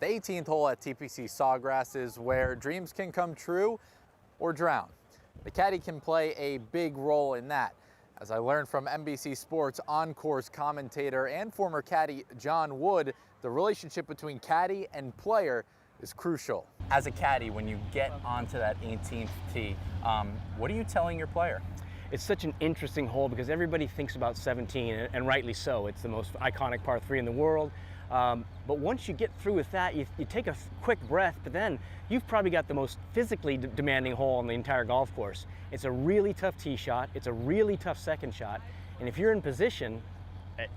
The 18th hole at TPC Sawgrass is where dreams can come true or drown. The caddy can play a big role in that. As I learned from NBC Sports on-course commentator and former caddy John Wood, the relationship between caddy and player is crucial. As a caddy, when you get onto that 18th tee, what are you telling your player? It's such an interesting hole because everybody thinks about 17, and rightly so. It's the most iconic par 3 in the world. But once you get through with that, you take a quick breath, but then you've probably got the most physically demanding hole on the entire golf course. It's a really tough tee shot. It's a really tough second shot. And if you're in position,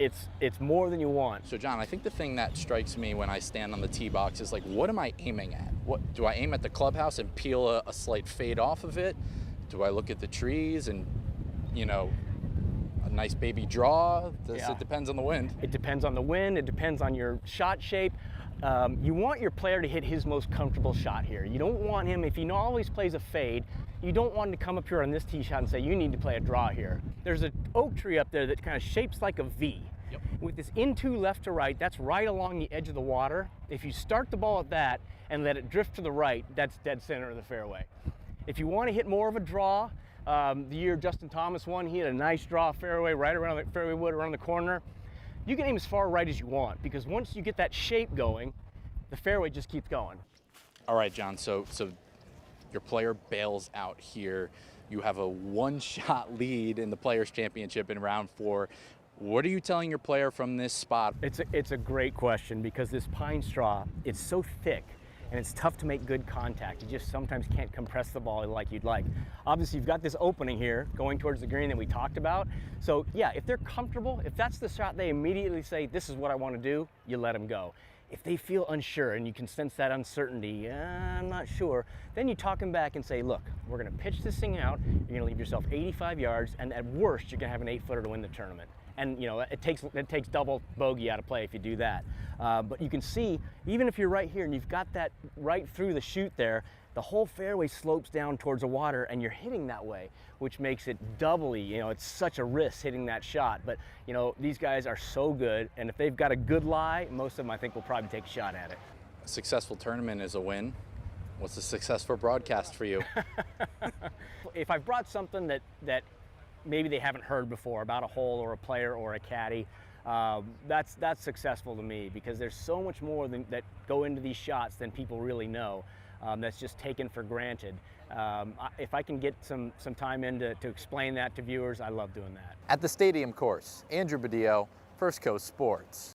it's more than you want. So John, I think the thing that strikes me when I stand on the tee box is like, what am I aiming at? What do I aim at the clubhouse and peel a slight fade off of it? Do I look at the trees and, you know, a nice baby draw? It depends on the wind. It depends on the wind. It depends on your shot shape. You want your player to hit his most comfortable shot here. You don't want him, if he always plays a fade, you don't want him to come up here on this tee shot and say, you need to play a draw here. There's an oak tree up there that kind of shapes like a V. Yep. With this into left to right, that's right along the edge of the water. If you start the ball at that and let it drift to the right, that's dead center of the fairway. If you want to hit more of a draw, the year Justin Thomas won, he had a nice draw fairway right around the fairway wood around the corner. You can aim as far right as you want because once you get that shape going, the fairway just keeps going. All right, John, so your player bails out here. You have a one-shot lead in the Players' Championship in round 4. What are you telling your player from this spot? It's a great question because this pine straw, it's so thick and it's tough to make good contact. You just sometimes can't compress the ball like you'd like. Obviously, you've got this opening here going towards the green that we talked about. So yeah, if they're comfortable, if that's the shot they immediately say, this is what I want to do, you let them go. If they feel unsure and you can sense that uncertainty, I'm not sure, then you talk them back and say, look, we're gonna pitch this thing out, you're gonna leave yourself 85 yards, and at worst, you're gonna have an 8-footer to win the tournament. And you know, it takes double bogey out of play if you do that. But you can see, even if you're right here and you've got that right through the chute there, the whole fairway slopes down towards the water and you're hitting that way, which makes it doubly, you know, it's such a risk hitting that shot. But, you know, these guys are so good, and if they've got a good lie, most of them I think will probably take a shot at it. A successful tournament is a win. What's a successful broadcast for you? If I've brought something that maybe they haven't heard before about a hole or a player or a caddy, that's successful to me because there's so much more that go into these shots than people really know. That's just taken for granted. If I can get some time in to explain that to viewers, I love doing that. At the stadium course, Andrew Badillo, First Coast Sports.